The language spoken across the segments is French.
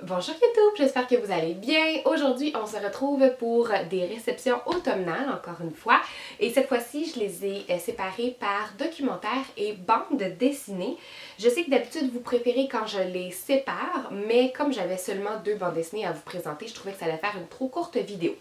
Bonjour YouTube, j'espère que vous allez bien. Aujourd'hui, on se retrouve pour des réceptions automnales, encore une fois. Et cette fois-ci, je les ai séparées par documentaire et bande dessinée. Je sais que d'habitude, vous préférez quand je les sépare, mais comme j'avais seulement 2 bandes dessinées à vous présenter, je trouvais que ça allait faire une trop courte vidéo.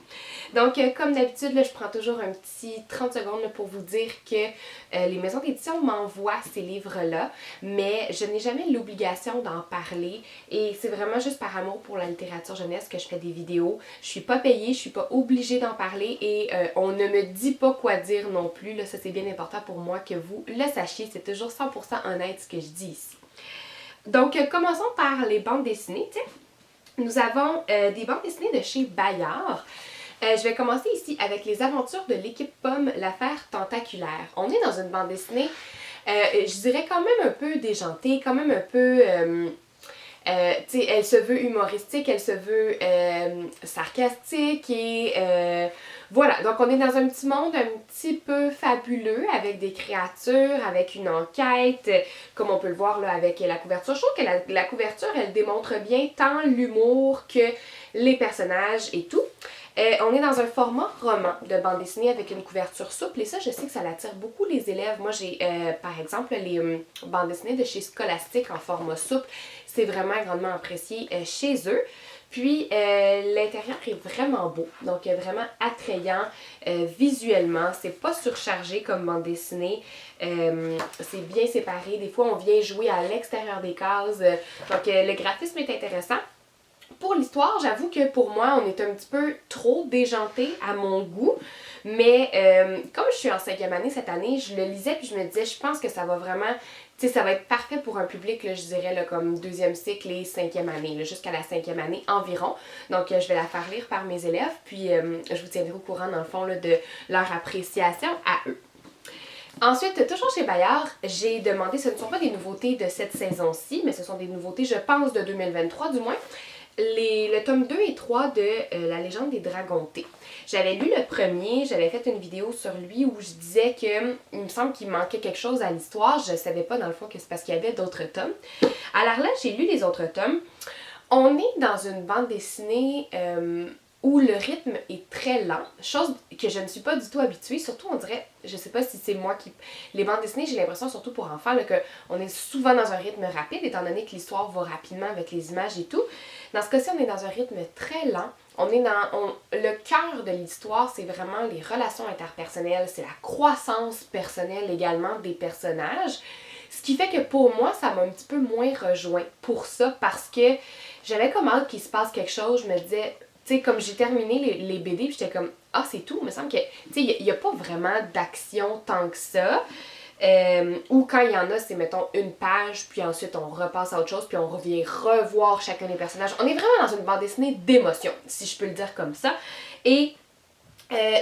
Donc, comme d'habitude, je prends toujours un petit 30 secondes pour vous dire que les maisons d'édition m'envoient ces livres-là, mais je n'ai jamais l'obligation d'en parler et c'est vraiment juste par amour pour la littérature jeunesse que je fais des vidéos. Je suis pas payée, je suis pas obligée d'en parler et on ne me dit pas quoi dire non plus. Là, ça c'est bien important pour moi que vous le sachiez. C'est toujours 100% honnête ce que je dis ici. Donc, commençons par les bandes dessinées. T'sais. Nous avons des bandes dessinées de chez Bayard. Je vais commencer ici avec les aventures de l'équipe Pomme, l'affaire tentaculaire. On est dans une bande dessinée, je dirais quand même un peu déjantée, quand même un peu... elle se veut humoristique, elle se veut sarcastique et voilà. Donc on est dans un petit monde un petit peu fabuleux avec des créatures, avec une enquête, comme on peut le voir là avec la couverture. Je trouve que la couverture, elle démontre bien tant l'humour que les personnages et tout. On est dans un format roman de bande dessinée avec une couverture souple et ça, je sais que ça attire beaucoup les élèves. Moi, j'ai par exemple les bandes dessinées de chez Scholastic en format souple. C'est vraiment grandement apprécié chez eux. Puis l'intérieur est vraiment beau, donc vraiment attrayant visuellement. C'est pas surchargé comme bande dessinée. C'est bien séparé. Des fois, on vient jouer à l'extérieur des cases. Donc le graphisme est intéressant. Pour l'histoire, j'avoue que pour moi, on est un petit peu trop déjanté à mon goût. Mais comme je suis en 5e année cette année, je le lisais puis je me disais, je pense que ça va vraiment, tu sais, ça va être parfait pour un public, là, je dirais, là, comme 2e cycle et 5e année, jusqu'à la 5e année environ. Donc, je vais la faire lire par mes élèves, puis je vous tiendrai au courant, dans le fond, là, de leur appréciation à eux. Ensuite, toujours chez Bayard, j'ai demandé, ce ne sont pas des nouveautés de cette saison-ci, mais ce sont des nouveautés, je pense, de 2023 du moins. Le tome 2 et 3 de La légende des Dragontés. J'avais lu le premier, j'avais fait une vidéo sur lui où je disais que il me semble qu'il manquait quelque chose à l'histoire. Je savais pas dans le fond que c'est parce qu'il y avait d'autres tomes. Alors là, j'ai lu les autres tomes. On est dans une bande dessinée où le rythme est très lent, chose que je ne suis pas du tout habituée, surtout on dirait, je sais pas si c'est moi qui... Les bandes dessinées, j'ai l'impression, surtout pour enfants, qu'on est souvent dans un rythme rapide, étant donné que l'histoire va rapidement avec les images et tout. Dans ce cas-ci, on est dans un rythme très lent. Le cœur de l'histoire, c'est vraiment les relations interpersonnelles, c'est la croissance personnelle également des personnages. Ce qui fait que pour moi, ça m'a un petit peu moins rejoint pour ça, parce que j'avais comme hâte qu'il se passe quelque chose, je me disais... Tu sais, comme j'ai terminé les BD, puis j'étais comme, ah, c'est tout. Il me semble que, tu sais, il n'y a pas vraiment d'action tant que ça. Ou quand il y en a, c'est, mettons, une page, puis ensuite on repasse à autre chose, puis on revient revoir chacun des personnages. On est vraiment dans une bande dessinée d'émotion, si je peux le dire comme ça. Et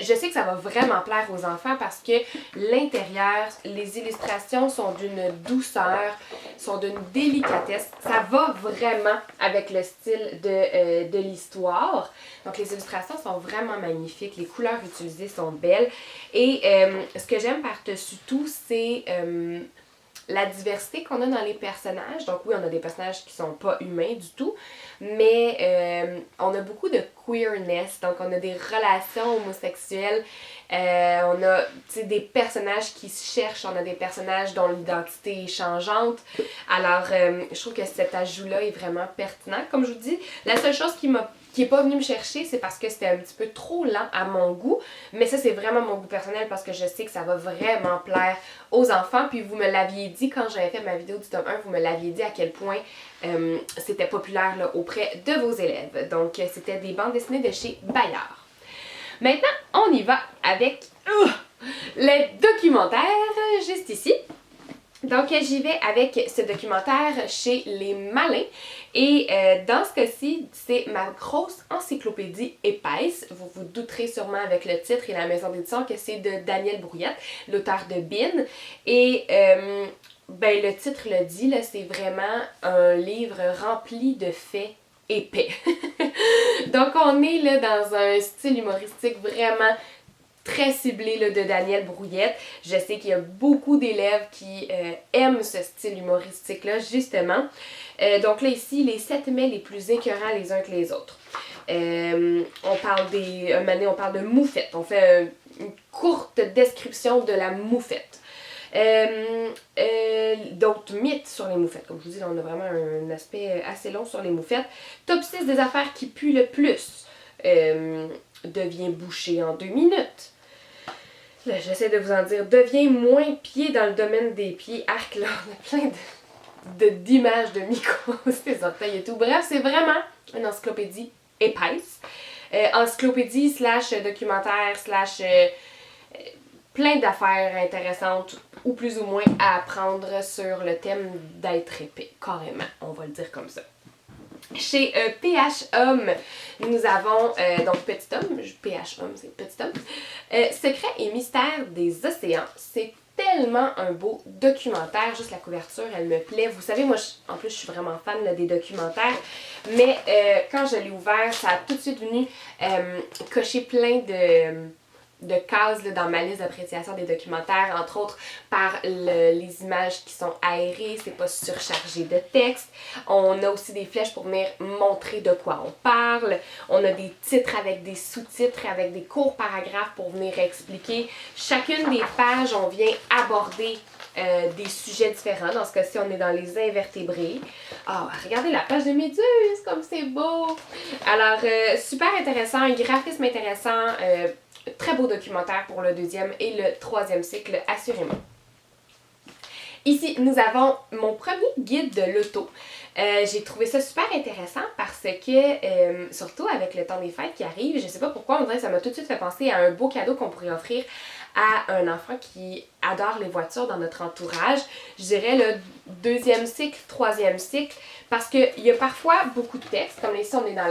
je sais que ça va vraiment plaire aux enfants parce que l'intérieur, les illustrations sont d'une douceur, sont d'une délicatesse. Ça va vraiment avec le style de l'histoire. Donc les illustrations sont vraiment magnifiques, les couleurs utilisées sont belles. Et ce que j'aime par-dessus tout, c'est la diversité qu'on a dans les personnages. Donc oui, on a des personnages qui sont pas humains du tout, mais on a beaucoup de queerness, donc on a des relations homosexuelles, on a des personnages qui se cherchent, on a des personnages dont l'identité est changeante. Alors, je trouve que cet ajout-là est vraiment pertinent. Comme je vous dis, la seule chose qui est pas venu me chercher, c'est parce que c'était un petit peu trop lent à mon goût. Mais ça, c'est vraiment mon goût personnel parce que je sais que ça va vraiment plaire aux enfants. Puis vous me l'aviez dit quand j'avais fait ma vidéo du tome 1, vous me l'aviez dit à quel point c'était populaire là, auprès de vos élèves. Donc, c'était des bandes dessinées de chez Bayard. Maintenant, on y va avec les documentaires, juste ici. Donc, j'y vais avec ce documentaire chez Les Malins. Et dans ce cas-ci, c'est ma grosse encyclopédie épaisse. Vous vous douterez sûrement avec le titre et la maison d'édition que c'est de Daniel Brouillette, l'auteur de Bin. Et ben, le titre le dit, là, c'est vraiment un livre rempli de faits épais. Donc, on est là dans un style humoristique vraiment très ciblé là, de Daniel Brouillette. Je sais qu'il y a beaucoup d'élèves qui aiment ce style humoristique-là, justement. Donc là, ici, les 7 mets les plus écœurants les uns que les autres. On parle on parle de moufette. On fait une courte description de la moufette. D'autres mythes sur les moufettes. Comme je vous dis, on a vraiment un aspect assez long sur les moufettes. Top 6 des affaires qui puent le plus. Devient bouché en 2 minutes. Là, j'essaie de vous en dire. Devient moins pied dans le domaine des pieds. Arc, là, on a plein d'images de mycoses, des orteils et tout. Bref, c'est vraiment une encyclopédie épaisse. Encyclopédie slash documentaire slash plein d'affaires intéressantes ou plus ou moins à apprendre sur le thème d'être épais, carrément, on va le dire comme ça. Chez PH Homme, nous avons, donc Petit Homme, PH Homme c'est Petit Homme, Secrets et mystères des océans. C'est tellement un beau documentaire, juste la couverture, elle me plaît. Vous savez, moi, en plus, je suis vraiment fan là, des documentaires, mais quand je l'ai ouvert, ça a tout de suite venu cocher plein de cases là, dans ma liste d'appréciation des documentaires, entre autres par les images qui sont aérées, c'est pas surchargé de texte. On a aussi des flèches pour venir montrer de quoi on parle. On a des titres avec des sous-titres, avec des courts paragraphes pour venir expliquer. Chacune des pages, on vient aborder des sujets différents. Dans ce cas-ci, on est dans les invertébrés. Ah, regardez la page de Méduse, comme c'est beau! Alors, super intéressant, graphisme intéressant, très beau documentaire pour le 2e et le 3e cycle, assurément. Ici, nous avons mon premier guide de l'auto. J'ai trouvé ça super intéressant parce que, surtout avec le temps des fêtes qui arrive, je sais pas pourquoi, on dirait que ça m'a tout de suite fait penser à un beau cadeau qu'on pourrait offrir à un enfant qui adore les voitures dans notre entourage. Je dirais le 2e cycle, 3e cycle, parce qu'il y a parfois beaucoup de textes, comme ici on est dans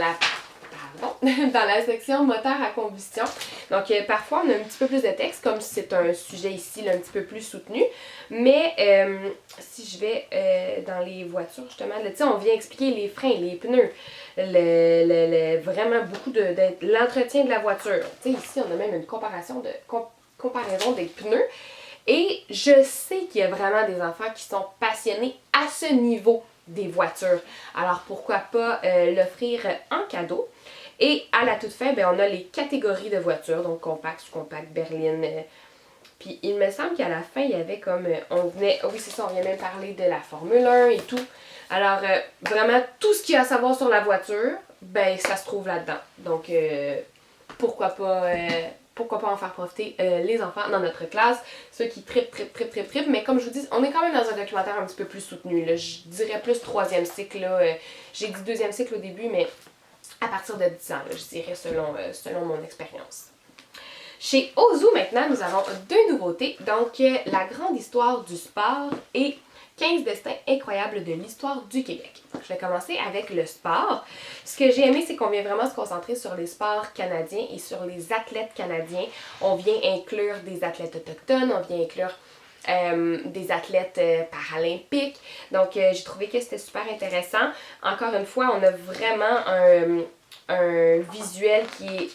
dans la section moteur à combustion. Donc, parfois, on a un petit peu plus de texte, comme si c'est un sujet ici là, un petit peu plus soutenu. Mais si je vais dans les voitures, justement, là, on vient expliquer les freins, les pneus, vraiment beaucoup de l'entretien de la voiture. Ici, on a même une comparaison des pneus. Et je sais qu'il y a vraiment des enfants qui sont passionnés à ce niveau des voitures. Alors, pourquoi pas l'offrir en cadeau? Et à la toute fin, ben, on a les catégories de voitures, donc compact, sous-compact, berline. Puis il me semble qu'à la fin, il y avait comme, oui c'est ça, on vient même parler de la Formule 1 et tout. Alors vraiment, tout ce qu'il y a à savoir sur la voiture, ben ça se trouve là-dedans. Donc pourquoi pas en faire profiter les enfants dans notre classe, ceux qui trippent, mais comme je vous dis, on est quand même dans un documentaire un petit peu plus soutenu, là. Je dirais plus 3e cycle, là. J'ai dit 2e cycle au début, mais à partir de 10 ans, là, je dirais selon mon expérience. Chez Ozu, maintenant, nous avons 2 nouveautés. Donc, la grande histoire du sport et 15 destins incroyables de l'histoire du Québec. Donc, je vais commencer avec le sport. Ce que j'ai aimé, c'est qu'on vient vraiment se concentrer sur les sports canadiens et sur les athlètes canadiens. On vient inclure des athlètes autochtones, on vient inclure des athlètes paralympiques. Donc, j'ai trouvé que c'était super intéressant. Encore une fois, on a vraiment un visuel qui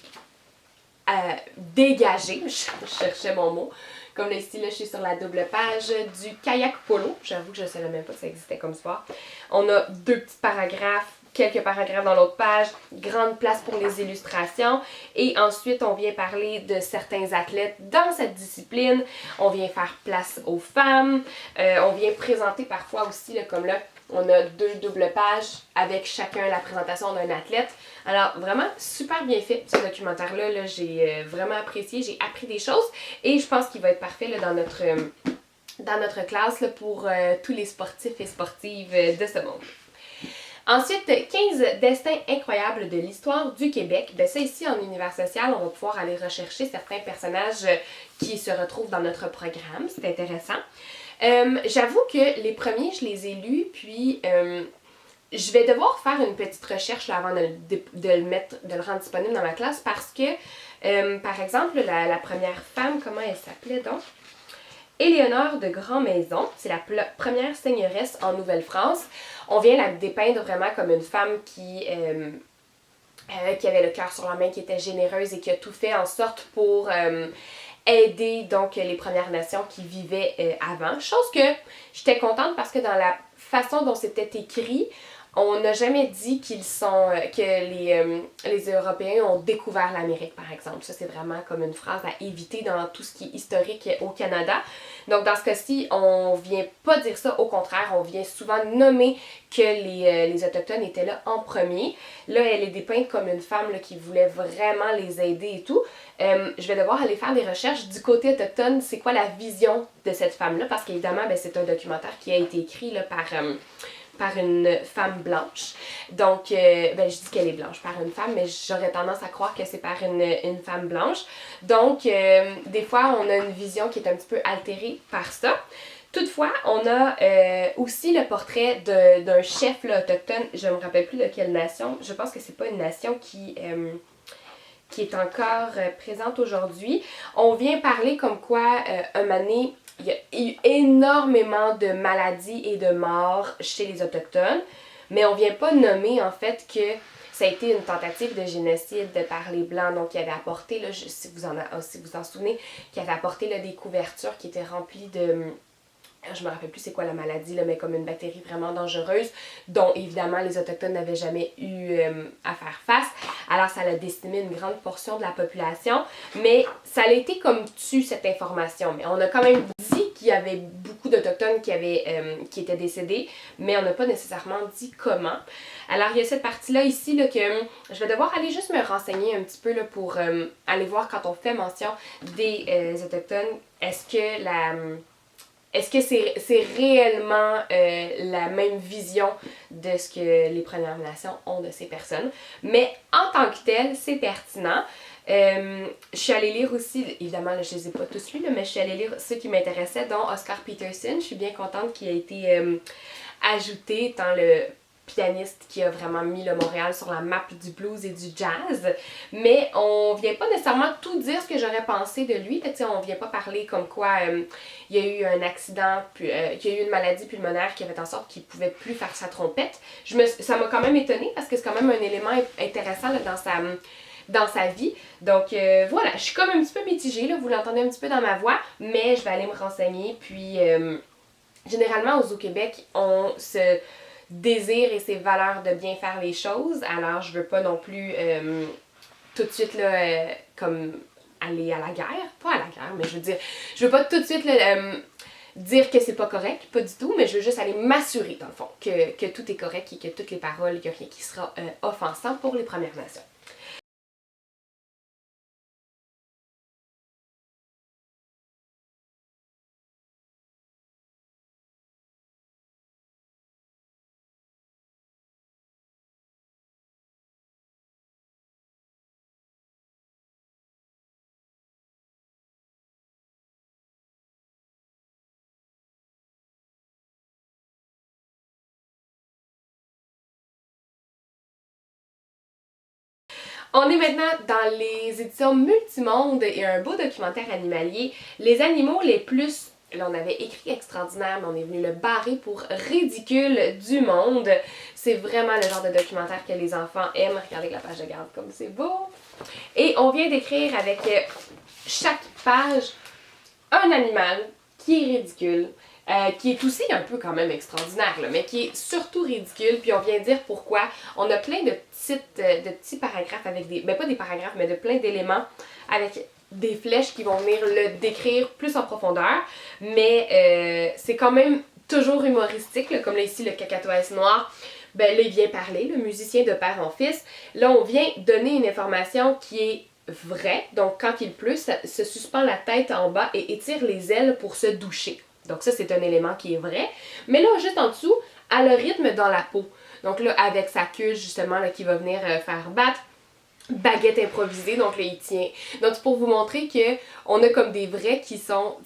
est dégagé. Je cherchais mon mot. Comme là, ici, là, je suis sur la double page du kayak polo. J'avoue que je ne savais même pas que ça existait comme sport. On a 2 petits paragraphes, quelques paragraphes dans l'autre page, grande place pour les illustrations. Et ensuite, on vient parler de certains athlètes dans cette discipline. On vient faire place aux femmes. On vient présenter parfois aussi, là, comme là, on a 2 doubles pages avec chacun la présentation d'un athlète. Alors, vraiment, super bien fait, ce documentaire-là. Là, j'ai vraiment apprécié, j'ai appris des choses et je pense qu'il va être parfait là, dans notre classe là, pour tous les sportifs et sportives de ce monde. Ensuite, 15 destins incroyables de l'histoire du Québec. Ben ça, ici, en univers social, on va pouvoir aller rechercher certains personnages qui se retrouvent dans notre programme. C'est intéressant. J'avoue que les premiers, je les ai lus, puis je vais devoir faire une petite recherche là, avant de le rendre disponible dans ma classe parce que, par exemple, la première femme, comment elle s'appelait donc? Éléonore de Grandmaison, c'est la première seigneuresse en Nouvelle-France. On vient la dépeindre vraiment comme une femme qui qui avait le cœur sur la main, qui était généreuse et qui a tout fait en sorte pour aider donc les Premières Nations qui vivaient avant. Chose que j'étais contente parce que dans la façon dont c'était écrit, on n'a jamais dit que les Européens ont découvert l'Amérique, par exemple. Ça, c'est vraiment comme une phrase à éviter dans tout ce qui est historique au Canada. Donc, dans ce cas-ci, on vient pas dire ça. Au contraire, on vient souvent nommer que les Autochtones étaient là en premier. Là, elle est dépeinte comme une femme là, qui voulait vraiment les aider et tout. Je vais devoir aller faire des recherches du côté autochtone. C'est quoi la vision de cette femme-là? Parce qu'évidemment, ben, c'est un documentaire qui a été écrit là, par une femme blanche. Donc, ben, je dis qu'elle est blanche par une femme, mais j'aurais tendance à croire que c'est par une femme blanche. Donc, des fois, on a une vision qui est un petit peu altérée par ça. Toutefois, on a aussi le portrait d'un chef là, autochtone, je ne me rappelle plus de quelle nation, je pense que c'est pas une nation qui est encore présente aujourd'hui. On vient parler comme quoi, un moment donné, il y a eu énormément de maladies et de morts chez les Autochtones, mais on vient pas nommer en fait que ça a été une tentative de génocide par les Blancs, donc qui avait apporté, là, si vous en souvenez, qui avait apporté là, des couvertures qui étaient remplies de... Je me rappelle plus c'est quoi la maladie, là, mais comme une bactérie vraiment dangereuse, dont évidemment les Autochtones n'avaient jamais eu à faire face. Alors ça a décimé une grande portion de la population, mais ça a été comme tu cette information. Mais on a quand même dit qu'il y avait beaucoup d'Autochtones qui étaient décédés, mais on n'a pas nécessairement dit comment. Alors il y a cette partie-là ici là, que je vais devoir aller juste me renseigner un petit peu là, pour aller voir quand on fait mention des Autochtones, est-ce que c'est réellement la même vision de ce que les Premières Nations ont de ces personnes? Mais en tant que tel, c'est pertinent. Je suis allée lire aussi, évidemment, là, je ne les ai pas tous lus, là, mais je suis allée lire ceux qui m'intéressaient, dont Oscar Peterson. Je suis bien contente qu'il ait été ajouté étant le pianiste qui a vraiment mis le Montréal sur la map du blues et du jazz, mais on vient pas nécessairement tout dire ce que j'aurais pensé de lui, on vient pas parler comme quoi il y a eu un accident, qu'il y a eu une maladie pulmonaire qui a fait en sorte qu'il pouvait plus faire sa trompette. Ça m'a quand même étonnée parce que c'est quand même un élément intéressant là, dans sa vie. Donc voilà, je suis comme un petit peu mitigée, là, vous l'entendez un petit peu dans ma voix, mais je vais aller me renseigner, puis généralement au Québec, on se désir et ses valeurs de bien faire les choses. Alors, je veux pas non plus tout de suite là, comme aller à la guerre. Pas à la guerre, mais je veux dire, je veux pas tout de suite là, dire que c'est pas correct, pas du tout, mais je veux juste aller m'assurer, dans le fond, que tout est correct et que toutes les paroles, qu'il n'y a rien qui sera offensant pour les Premières Nations. On est maintenant dans les éditions Multimonde et un beau documentaire animalier. Les animaux les plus... Là, on avait écrit extraordinaire, mais on est venu le barrer pour ridicule du monde. C'est vraiment le genre de documentaire que les enfants aiment. Regardez la page de garde comme c'est beau. Et on vient d'écrire avec chaque page un animal qui est ridicule, qui est aussi un peu quand même extraordinaire, là, mais qui est surtout ridicule, puis on vient dire pourquoi. On a plein de petits paragraphes avec des... Ben pas des paragraphes, mais de plein d'éléments avec des flèches qui vont venir le décrire plus en profondeur, mais c'est quand même toujours humoristique, là, comme là ici le cacatoès noir. Ben là il vient parler, le musicien de père en fils. Là on vient donner une information qui est vrai. Donc, quand il pleut, ça se suspend la tête en bas et étire les ailes pour se doucher. Donc, ça, c'est un élément qui est vrai. Mais là, juste en dessous, a le rythme dans la peau. Donc là, avec sa queue, justement, là, qui va venir faire battre. Baguette improvisée, donc là, il tient. Donc, c'est pour vous montrer que on a comme des vrais qui sont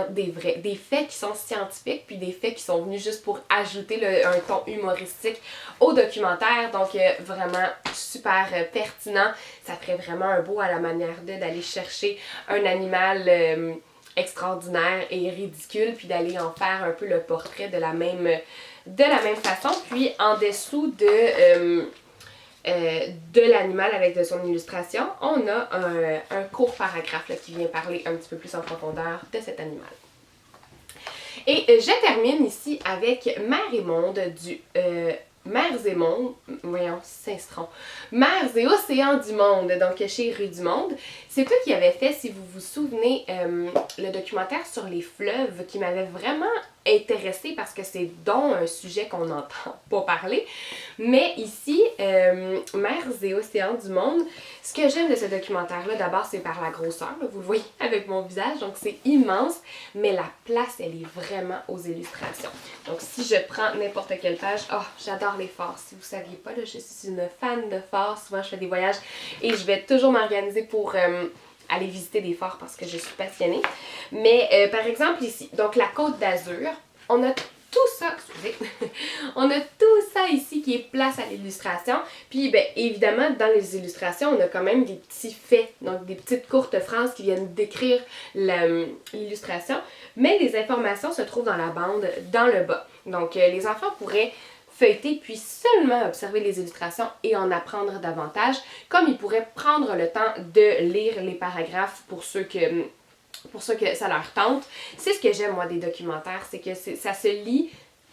des faits qui sont scientifiques, puis des faits qui sont venus juste pour ajouter un ton humoristique au documentaire. Donc, vraiment super pertinent. Ça ferait vraiment un beau à la manière d'aller chercher un animal extraordinaire et ridicule, puis d'aller en faire un peu le portrait de la même façon. Puis, en dessous de l'animal avec de son illustration, on a un court paragraphe là, qui vient parler un petit peu plus en profondeur de cet animal. Et je termine ici avec Mers et Monde du Mers et Monde, voyons, Saint-Stron. Mers et Océans du Monde, donc chez Rue du Monde. C'est toi qui avais fait, si vous vous souvenez, le documentaire sur les fleuves qui m'avait vraiment intéressée parce que c'est donc un sujet qu'on n'entend pas parler. Mais ici, Mers et Océans du Monde, ce que j'aime de ce documentaire-là, d'abord, c'est par la grosseur, là, vous le voyez avec mon visage, donc c'est immense, mais la place, elle est vraiment aux illustrations. Donc si je prends n'importe quelle page, oh, j'adore les forts. Si vous ne saviez pas, là, je suis une fan de forts. Souvent, je fais des voyages et je vais toujours m'organiser pour aller visiter des forts parce que je suis passionnée. Mais par exemple ici, donc la Côte d'Azur, on a tout ça, excusez, on a tout ça ici qui est place à l'illustration. Puis, bien, évidemment, dans les illustrations, on a quand même des petits faits, donc des petites courtes phrases qui viennent décrire l'illustration. Mais les informations se trouvent dans la bande, dans le bas. Donc, les enfants pourraient feuilleter puis seulement observer les illustrations et en apprendre davantage, comme ils pourraient prendre le temps de lire les paragraphes pour ceux que ça leur tente. C'est ce que j'aime, moi, des documentaires, c'est que ça se lit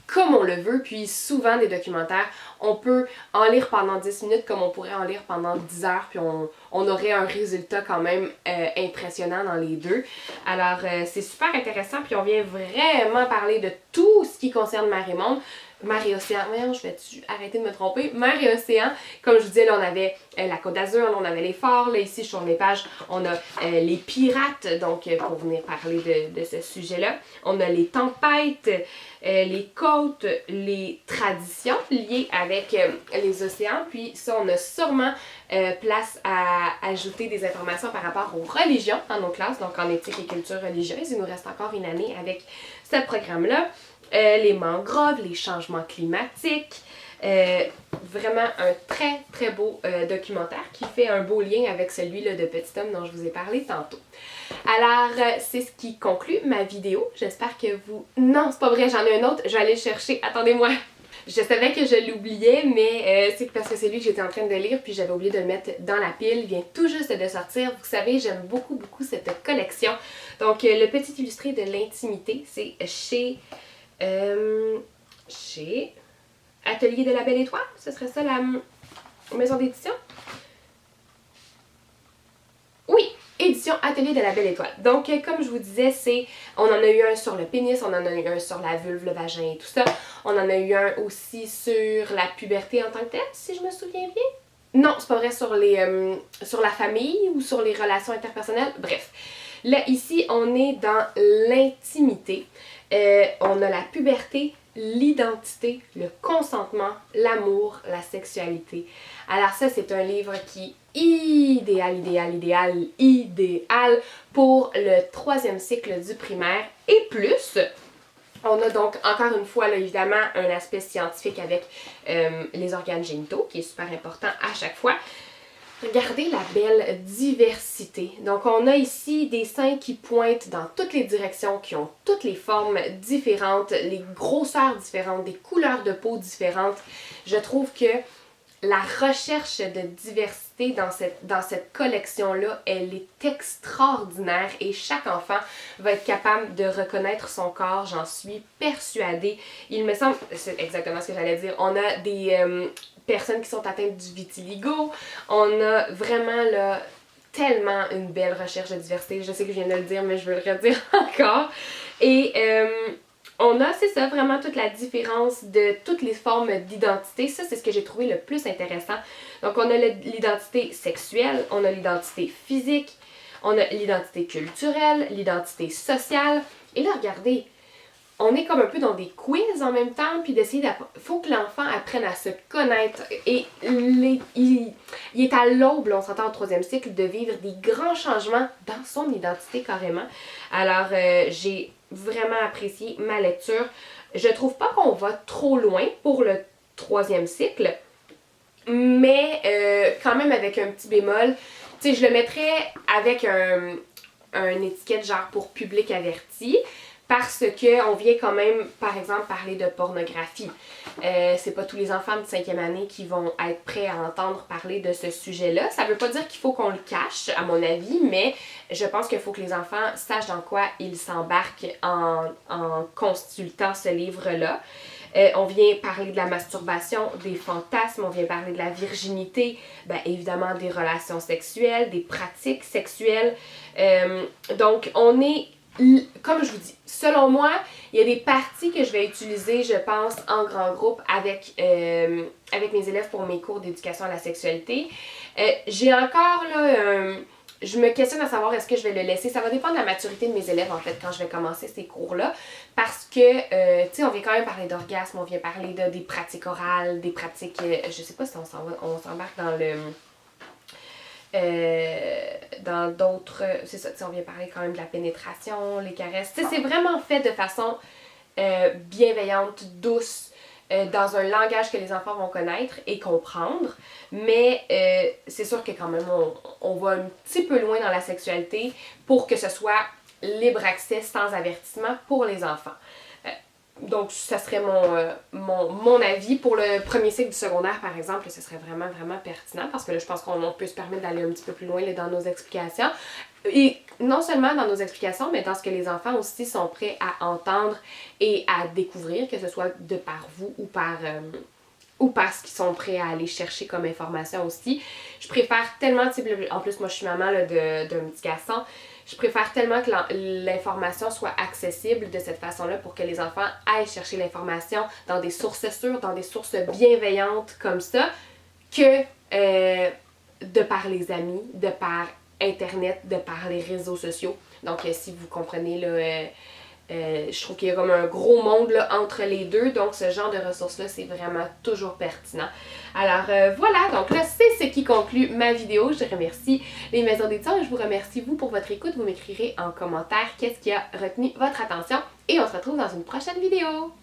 comme on le veut, puis souvent des documentaires, on peut en lire pendant 10 minutes comme on pourrait en lire pendant 10 heures, puis on aurait un résultat quand même impressionnant dans les deux. Alors, c'est super intéressant, puis on vient vraiment parler de tout ce qui concerne Mers et Monde. Mer et Océan, voyons, je vais arrêter de me tromper. Mer et Océan, comme je vous disais, là, on avait la Côte d'Azur, là, on avait les forts. Là, ici, sur les pages, on a les pirates, donc pour venir parler de ce sujet-là. On a les tempêtes, les côtes, les traditions liées avec les océans. Puis ça, on a sûrement place à ajouter des informations par rapport aux religions dans nos classes, donc en éthique et culture religieuse. Il nous reste encore une année avec ce programme-là. Les mangroves, les changements climatiques. Vraiment un très très beau documentaire qui fait un beau lien avec celui-là de Petit Homme dont je vous ai parlé tantôt. Alors, c'est ce qui conclut ma vidéo. J'espère que vous... Non, c'est pas vrai, j'en ai un autre. Je vais aller le chercher. Attendez-moi. Je savais que je l'oubliais, mais c'est parce que c'est lui que j'étais en train de lire, puis j'avais oublié de le mettre dans la pile. Il vient tout juste de sortir. Vous savez, j'aime beaucoup cette collection. Donc, le petit illustré de l'intimité, c'est chez Atelier de la Belle Étoile, ce serait ça la maison d'édition? Oui, édition Atelier de la Belle Étoile. Donc, comme je vous disais, on en a eu un sur le pénis, on en a eu un sur la vulve, le vagin et tout ça. On en a eu un aussi sur la puberté en tant que telle, si je me souviens bien. Non, c'est pas vrai, sur la famille ou sur les relations interpersonnelles. Bref. Là, ici, on est dans l'intimité. On a la puberté, l'identité, le consentement, l'amour, la sexualité. Alors ça, c'est un livre qui est idéal pour le 3e cycle du primaire et plus. On a donc, encore une fois, là, évidemment, un aspect scientifique avec les organes génitaux, qui est super important à chaque fois. Regardez la belle diversité. Donc, on a ici des seins qui pointent dans toutes les directions, qui ont toutes les formes différentes, les grosseurs différentes, des couleurs de peau différentes. Je trouve que la recherche de diversité dans cette collection-là, elle est extraordinaire et chaque enfant va être capable de reconnaître son corps, j'en suis persuadée. Il me semble, c'est exactement ce que j'allais dire, on a des personnes qui sont atteintes du vitiligo, on a vraiment là tellement une belle recherche de diversité. Je sais que je viens de le dire, mais je veux le redire encore. Et on a, c'est ça, vraiment toute la différence de toutes les formes d'identité. Ça, c'est ce que j'ai trouvé le plus intéressant. Donc, on a l'identité sexuelle, on a l'identité physique, on a l'identité culturelle, l'identité sociale. Et là, regardez, on est comme un peu dans des quiz en même temps, puis d'essayer faut que l'enfant apprenne à se connaître. Et il est à l'aube, on s'entend au 3e cycle, de vivre des grands changements dans son identité carrément. Alors, j'ai vraiment apprécié ma lecture. Je trouve pas qu'on va trop loin pour le 3e cycle, mais quand même avec un petit bémol. Tu sais, je le mettrais avec un étiquette genre pour public averti. parce que on vient quand même, par exemple, parler de pornographie. C'est pas tous les enfants de 5e année qui vont être prêts à entendre parler de ce sujet-là. Ça veut pas dire qu'il faut qu'on le cache, à mon avis, mais je pense qu'il faut que les enfants sachent dans quoi ils s'embarquent en consultant ce livre-là. On vient parler de la masturbation, des fantasmes, on vient parler de la virginité, bien évidemment des relations sexuelles, des pratiques sexuelles. Donc, on est, comme je vous dis, selon moi, il y a des parties que je vais utiliser, je pense, en grand groupe avec mes élèves pour mes cours d'éducation à la sexualité. J'ai encore là... je me questionne à savoir est-ce que je vais le laisser. Ça va dépendre de la maturité de mes élèves, en fait, quand je vais commencer ces cours-là. Parce que, tu sais, on vient quand même parler d'orgasme, on vient parler des pratiques orales, des pratiques... je sais pas si on s'embarque dans le... dans d'autres... c'est ça, tu sais, on vient parler quand même de la pénétration, les caresses. Tu sais, c'est vraiment fait de façon bienveillante, douce, dans un langage que les enfants vont connaître et comprendre. Mais c'est sûr que quand même, on va un petit peu loin dans la sexualité pour que ce soit libre accès sans avertissement pour les enfants. Donc, ça serait mon avis. Pour le premier cycle du secondaire, par exemple, ce serait vraiment, vraiment pertinent parce que là, je pense qu'on peut se permettre d'aller un petit peu plus loin là, dans nos explications. Et non seulement dans nos explications, mais dans ce que les enfants aussi sont prêts à entendre et à découvrir, que ce soit de par vous ou parce qu'ils sont prêts à aller chercher comme information aussi. Je préfère tellement, en plus moi je suis maman d'un petit garçon, je préfère tellement que l'information soit accessible de cette façon-là pour que les enfants aillent chercher l'information dans des sources sûres, dans des sources bienveillantes comme ça, que de par les amis, de par Internet, de par les réseaux sociaux. Donc si vous comprenez là... je trouve qu'il y a comme un gros monde là, entre les deux, donc ce genre de ressources-là, c'est vraiment toujours pertinent. Alors voilà, donc là, c'est ce qui conclut ma vidéo. Je remercie les maisons d'édition et je vous remercie vous pour votre écoute. Vous m'écrirez en commentaire qu'est-ce qui a retenu votre attention et on se retrouve dans une prochaine vidéo.